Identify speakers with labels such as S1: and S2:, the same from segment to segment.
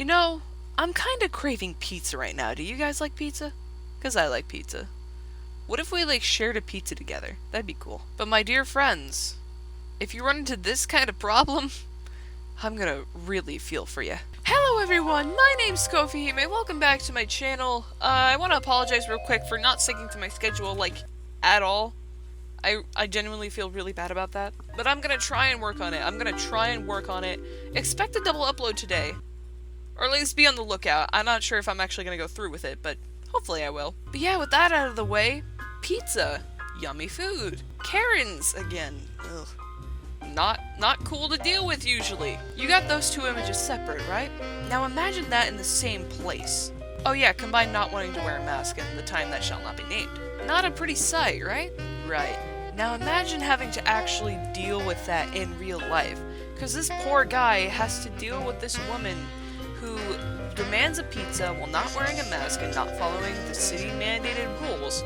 S1: know, I'm kinda craving pizza right now. Do you guys like pizza? 'Cause I like pizza. What if we, like, shared a pizza together? That'd be cool. But my dear friends, if you run into this kind of problem, I'm gonna really feel for you. Hello everyone, my name's Kofi Hime, welcome back to my channel. I want to apologize real quick for not sticking to my schedule, like, at all. I genuinely feel really bad about that. But I'm gonna try and work on it. Expect a double upload today. Or at least be on the lookout. I'm not sure if I'm actually gonna go through with it, but hopefully I will. But yeah, with that out of the way, pizza. Yummy food. Karens again. Ugh. Not cool to deal with usually. You got those two images separate, right? Now imagine that in the same place. Oh yeah, combine not wanting to wear a mask and the time that shall not be named. Not a pretty sight, right? Right. Now imagine having to actually deal with that in real life. Because this poor guy has to deal with this woman who demands a pizza while not wearing a mask and not following the city-mandated rules.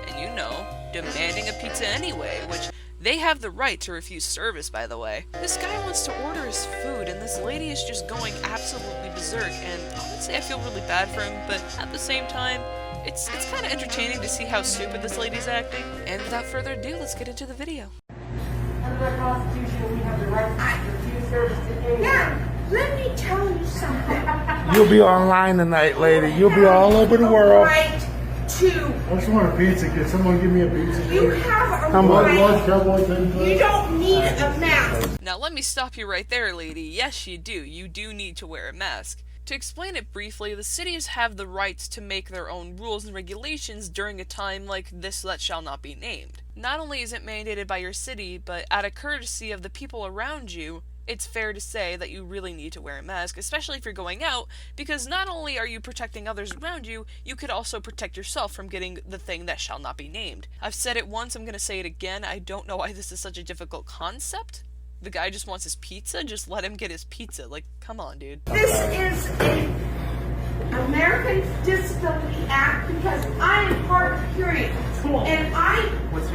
S1: And you know, demanding a pizza anyway, which they have the right to refuse service, by the way. This guy wants to order his food, and this lady is just going absolutely berserk, and honestly, I feel really bad for him, but at the same time, it's kind of entertaining to see how stupid this lady's acting. And without further ado, let's get into the video.
S2: Under the Constitution, we have the right to refuse service to anyone.
S3: Now, let me tell you something.
S4: You'll be online tonight, lady. You'll be all over the world.
S3: Right to,
S5: I just want a pizza. Can someone give me a pizza?
S3: you have a
S4: How much?
S3: right. You don't need a mask.
S1: Now let me stop you right there, lady. Yes, you do. You do need to wear a mask. To explain it briefly, the cities have the right to make their own rules and regulations during a time like this that shall not be named. Not only is it mandated by your city, but out of courtesy of the people around you, it's fair to say that you really need to wear a mask, especially if you're going out, because not only are you protecting others around you, you could also protect yourself from getting the thing that shall not be named. I've said it once, I'm gonna say it again, I don't know why this is such a difficult concept. The guy just wants his pizza, just let him get his pizza. Like, come on, dude.
S3: This is a American Disability Act because I am hard of hearing, and I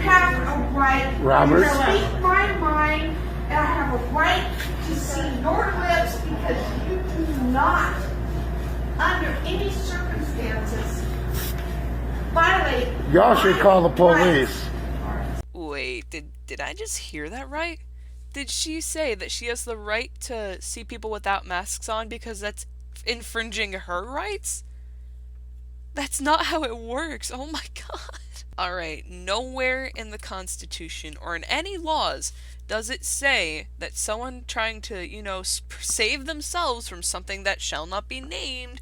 S3: have a right
S4: Robert?
S3: to speak my mind, and I have a right to see your lips because you do not, under any circumstances, violate.
S4: Y'all should call the
S3: my
S4: police.
S1: Wait, did I just hear that right? Did she say that she has the right to see people without masks on because that's infringing her rights? That's not how it works. Oh my god. Alright, nowhere in the Constitution or in any laws does it say that someone trying to, you know, save themselves from something that shall not be named,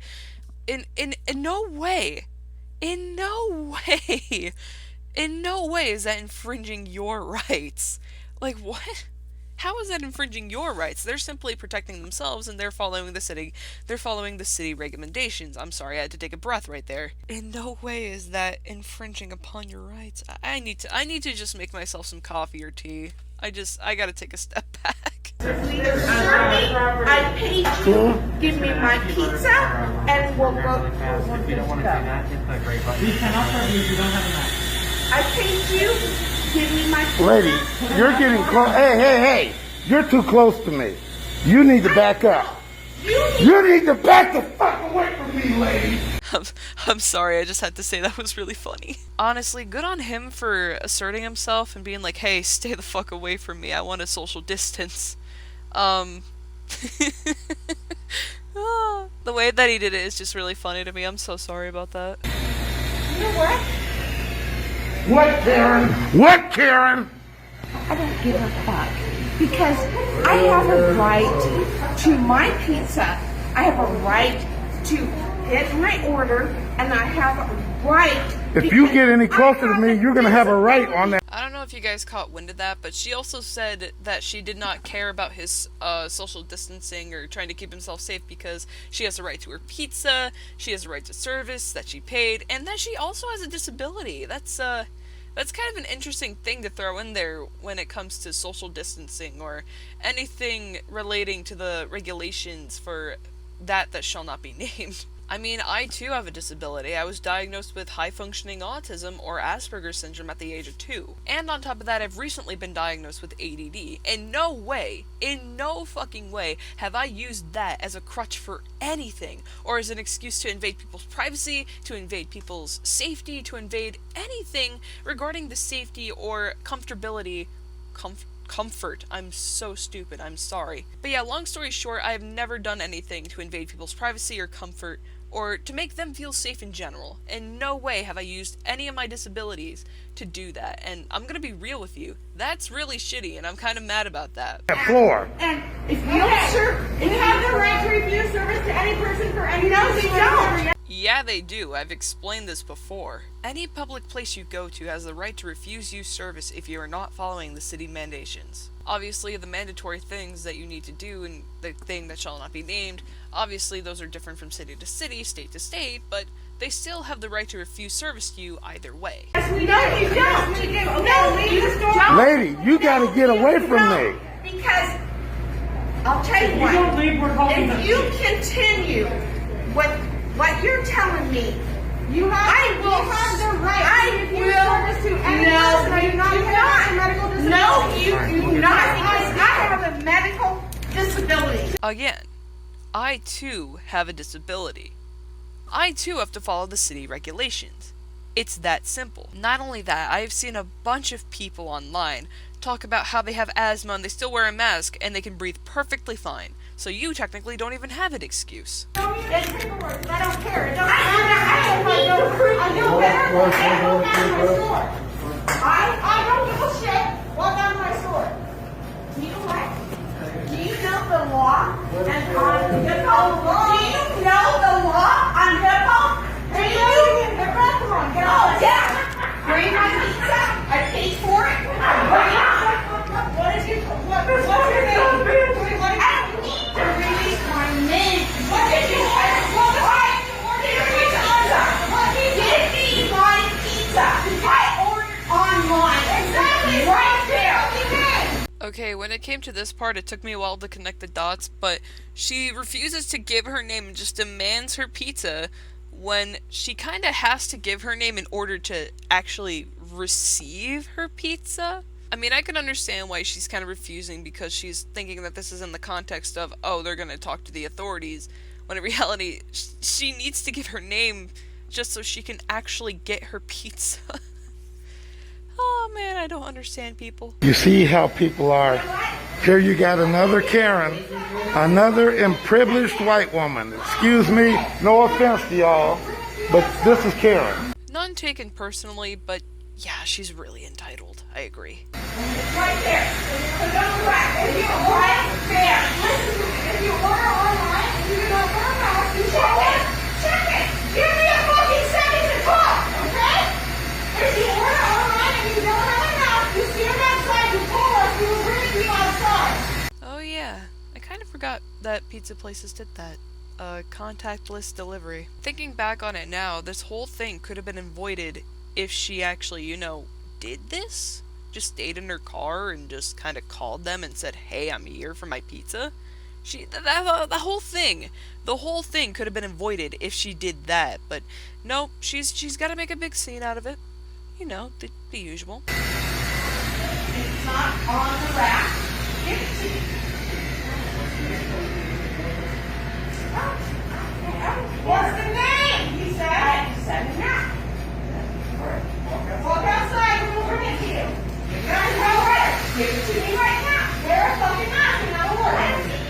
S1: in no way, in no way is that infringing your rights. Like, what? How is that infringing your rights? They're simply protecting themselves and they're following the city recommendations. I'm sorry, I had to take a breath right there. In no way is that infringing upon your rights. I need to just make myself some coffee or tea. I gotta take a step back.
S3: Either serve me, I paid you, give me my pizza, and we'll go.
S2: We don't want to see that. It's not great, but we cannot serve you if you don't have a mask.
S3: I paid you, give me my pizza.
S4: Lady, you're getting close. Hey. You're too close to me. You need to back up. You need to back the fuck away from me, lady.
S1: I'm sorry, I just had to say that was really funny. Honestly, good on him for asserting himself and being like, hey, stay the fuck away from me, I want a social distance. The way that he did it is just really funny to me. I'm so sorry about that.
S3: You know what?
S4: What, Karen? What, Karen?
S3: I don't give a fuck. Because I have a right to my pizza. I have a right to get my order, and I have a right.
S4: If you get any closer to me, you're going to have a right on that.
S1: I don't know if you guys caught wind of that, but she also said that she did not care about his social distancing or trying to keep himself safe because she has a right to her pizza, she has a right to service that she paid, and that she also has a disability. That's kind of an interesting thing to throw in there when it comes to social distancing or anything relating to the regulations for that shall not be named. I mean, I too have a disability. I was diagnosed with high-functioning autism or Asperger's syndrome at the age of 2. And on top of that, I've recently been diagnosed with ADD. In no fucking way have I used that as a crutch for anything, or as an excuse to invade people's privacy, to invade people's safety, to invade anything regarding the safety or comfortability, comfort. I'm so stupid, I'm sorry. But yeah, long story short, I have never done anything to invade people's privacy or comfort, or to make them feel safe in general. In no way have I used any of my disabilities to do that, and I'm gonna be real with you, that's really shitty, and I'm kind of mad about that.
S4: Floor.
S3: And if you have the right to refuse service to any person for any reason whatsoever.
S1: Yeah, they do. I've explained this before. Any public place you go to has the right to refuse you service if you are not following the city mandations. Obviously, the mandatory things that you need to do and the thing that shall not be named, obviously those are different from city to city, state to state, but they still have the right to refuse service to you either way.
S3: Yes, we don't. You don't. No, you don't.
S4: Lady, you gotta get away from me.
S3: Because I'll tell you
S2: You
S3: what.
S2: don't leave, we're holding
S3: If you continue what you're telling me,
S6: You have the right to refuse service to any person that you not have a medical disability.
S3: No, you do not, because I have a medical disability.
S1: Again, I too have a disability. I too have to follow the city regulations. It's that simple. Not only that, I've seen a bunch of people online talk about how they have asthma and they still wear a mask and they can breathe perfectly fine. So you technically don't even have an excuse.
S3: I don't care. I don't give a shit. Walk out of my store. You know what? Do you know the law on hip-hop? Do you know the law on hip-hop? Do you? Oh, yeah. Bring my pizza. I paid for it. What is your name? I don't need to release my name. What did you say? Give me my pizza. I ordered online. Exactly. Right there.
S1: Okay, when it came to this part, it took me a while to connect the dots, but she refuses to give her name and just demands her pizza when she kind of has to give her name in order to actually receive her pizza. I mean, I can understand why she's kind of refusing because she's thinking that this is in the context of, oh, they're gonna talk to the authorities, when in reality, she needs to give her name just so she can actually get her pizza. Oh man, I don't understand people.
S4: You see how people are. Here you got another Karen, another imprivileged white woman. Excuse me, no offense to y'all, but this is Karen.
S1: None taken personally, but yeah, she's really entitled. I agree.
S3: Right there. So don't crack. If you right there. Listen to me. If you order online and you do not wear a mask, you check it. Check it. Give me a fucking second to talk, okay? If you order online and you don't have a mask, you stand outside, you call us, we will bring you outside.
S1: Oh yeah, I kind of forgot that pizza places did that. Contactless delivery. Thinking back on it now, this whole thing could have been avoided if she actually, did this? Just stayed in her car and just kind of called them and said, hey, I'm here for my pizza? The whole thing could have been avoided if she did that, but no, she's got to make a big scene out of it. The usual.
S3: It's not on the rack. Give it to me. What's the name? He said. He said it now. Walk outside and we'll bring it to you. You guys know where? Give it to me right now. Wear a fucking mask and I will order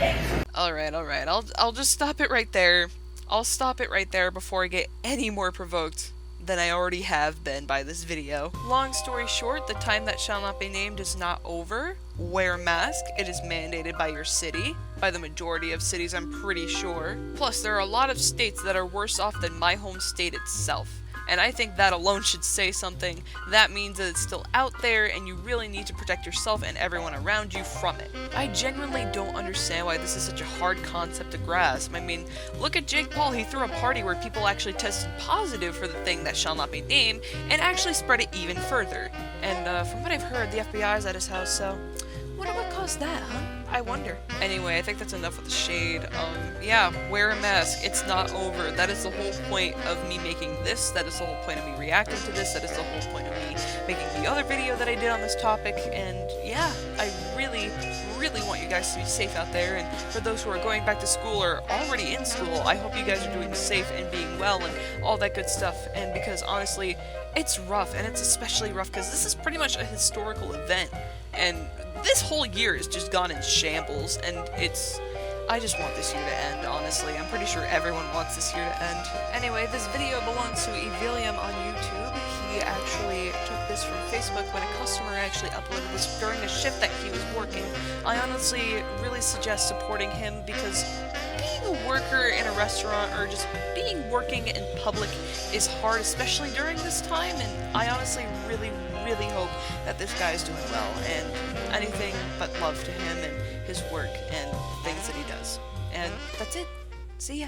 S3: it.
S1: Alright, I'll just stop it right there. I'll stop it right there before I get any more provoked than I already have been by this video. Long story short, the time that shall not be named is not over. Wear a mask. It is mandated by your city. By the majority of cities, I'm pretty sure. Plus, there are a lot of states that are worse off than my home state itself. And I think that alone should say something. That means that it's still out there and you really need to protect yourself and everyone around you from it. I genuinely don't understand why this is such a hard concept to grasp. I mean, look at Jake Paul. He threw a party where people actually tested positive for the thing that shall not be named and actually spread it even further. And from what I've heard, the FBI is at his house, so Wonder what caused that, huh? I wonder. Anyway, I think that's enough with the shade. Yeah, wear a mask. It's not over. That is the whole point of me making this. That is the whole point of me reacting to this. That is the whole point of me making the other video that I did on this topic. And yeah, I really want you guys to be safe out there. And for those who are going back to school or already in school, I hope you guys are doing safe and being well and all that good stuff. And because honestly, it's rough, and it's especially rough because this is pretty much a historical event. And this whole year has just gone in shambles, and I just want this year to end, honestly. I'm pretty sure everyone wants this year to end. Anyway, this video belongs to Evilium on YouTube. He actually took this from Facebook when a customer actually uploaded this during a shift that he was working. I honestly really suggest supporting him because being a worker in a restaurant or just working in public is hard, especially during this time, and I honestly really hope that this guy is doing well, and anything but love to him and his work and things that he does. And that's it. See ya.